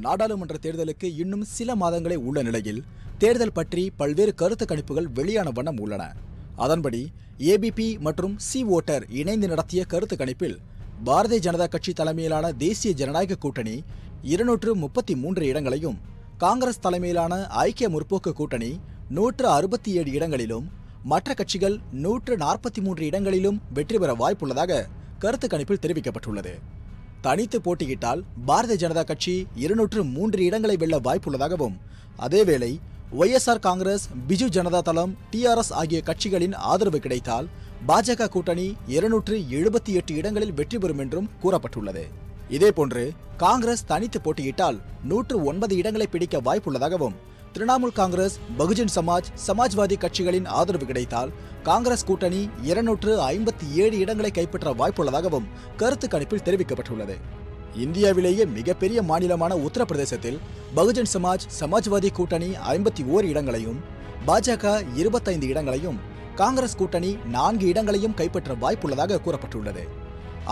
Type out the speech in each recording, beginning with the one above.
நாடாளுமன்ற தேர்தலுக்கு இன்னும் சில மாதங்களே உள்ள நிலையில் தேர்தல் பற்றி பல்வேறு கருத்து கணிப்புகள் வெளியான வண்ணம் உள்ளன. அதன்படி ஏபிபி மற்றும் சி ஓட்டர் இணைந்து நடத்திய கருத்து கணிப்பில் பாரதிய ஜனதா கட்சி தலைமையிலான தேசிய ஜனநாயக கூட்டணி 233 இடங்களையும், காங்கிரஸ் தலைமையிலான ஐக்கிய முற்போக்கு கூட்டணி 167 இடங்களிலும், மற்ற கட்சிகள் 143 இடங்களிலும் வெற்றி பெற வாய்ப்புள்ளதாக கருத்து கணிப்பில் தெரிவிக்கப்பட்டுள்ளது. தனித்து போட்டியிட்டால் பாரதிய ஜனதா கட்சி 203 இடங்களை வெல்ல வாய்ப்புள்ளதாகவும், அதேவேளை ஒய்எஸ்ஆர் காங்கிரஸ், பிஜு ஜனதா தளம், டிஆர்எஸ் ஆகிய கட்சிகளின் ஆதரவு கிடைத்தால் பாஜக கூட்டணி 278 இடங்களில் வெற்றி பெறும் என்றும் கூறப்பட்டுள்ளது. இதேபோன்று காங்கிரஸ் தனித்து போட்டியிட்டால் 109 இடங்களை பிடிக்க வாய்ப்புள்ளதாகவும், திரிணாமுல் காங்கிரஸ், பகுஜன் சமாஜ், சமாஜ்வாதி கட்சிகளின் ஆதரவு கிடைத்தால் காங்கிரஸ் கூட்டணி 257 இடங்களை கைப்பற்ற வாய்ப்புள்ளதாகவும் கருத்து கணிப்பில் தெரிவிக்கப்பட்டுள்ளது. இந்தியாவிலேயே மிகப்பெரிய மாநிலமான உத்தரப்பிரதேசத்தில் பகுஜன் சமாஜ், சமாஜ்வாதி கூட்டணி 51 இடங்களையும், பாஜக 25 இடங்களையும், காங்கிரஸ் கூட்டணி 4 இடங்களையும் கைப்பற்ற வாய்ப்புள்ளதாக கூறப்பட்டுள்ளது.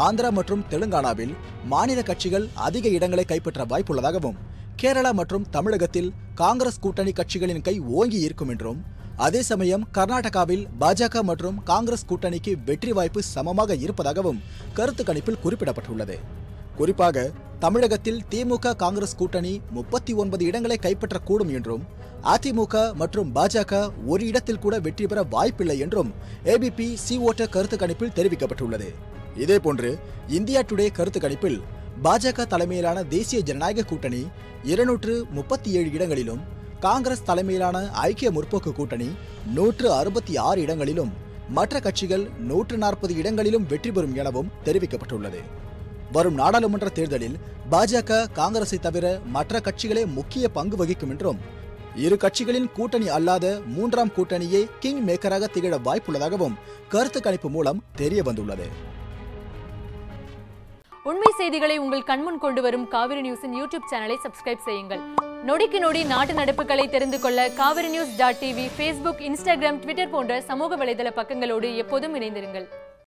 ஆந்திரா மற்றும் தெலுங்கானாவில் மாநில கட்சிகள் அதிக இடங்களை கைப்பற்ற வாய்ப்புள்ளதாகவும், கேரளா மற்றும் தமிழகத்தில் காங்கிரஸ் கூட்டணி கட்சிகளின் கை ஓங்கி இருக்கும் என்றும், அதே சமயம் கர்நாடகாவில் பாஜக மற்றும் காங்கிரஸ் கூட்டணிக்கு வெற்றி வாய்ப்பு சமமாக இருப்பதாகவும் கருத்து கணிப்பில் குறிப்பிடப்பட்டுள்ளது. குறிப்பாக தமிழகத்தில் திமுக காங்கிரஸ் கூட்டணி 39 இடங்களை கைப்பற்றக்கூடும் என்றும், அதிமுக மற்றும் பாஜக ஒரு இடத்தில் கூட வெற்றி பெற வாய்ப்பில்லை என்றும் ஏபிபி சி ஓட்டர் கருத்து கணிப்பில் தெரிவிக்கப்பட்டுள்ளது. இதேபோன்று இந்தியா டுடே கருத்து கணிப்பில் பாஜக தலைமையிலான தேசிய ஜனநாயக கூட்டணி 237 இடங்களிலும், காங்கிரஸ் தலைமையிலான ஐக்கிய முற்போக்கு கூட்டணி 166 இடங்களிலும், மற்ற கட்சிகள் 140 இடங்களிலும் வெற்றி பெறும் எனவும் தெரிவிக்கப்பட்டுள்ளது. வரும் நாடாளுமன்ற தேர்தலில் பாஜக, காங்கிரஸை தவிர மற்ற கட்சிகளே முக்கிய பங்கு வகிக்கும் என்றும், இரு கட்சிகளின் கூட்டணி அல்லாத 3ஆம் கூட்டணியே கிங் மேக்கராக திகழ வாய்ப்புள்ளதாகவும் கருத்து கணிப்பு மூலம் தெரிய வந்துள்ளது. உண்மை செய்திகளை உங்கள் கண்முன் கொண்டு வரும் காவிரி நியூஸின் யூடியூப் சேனலை சப்ஸ்கிரைப் செய்யுங்கள். நொடிக்கு நொடி நாட்டு நடப்புகளை தெரிந்து கொள்ள kaverinews.tv, Facebook, Instagram, Twitter போன்ற சமூக வலைதள பக்கங்களோடு எப்போதும் இணைந்திருங்கள்.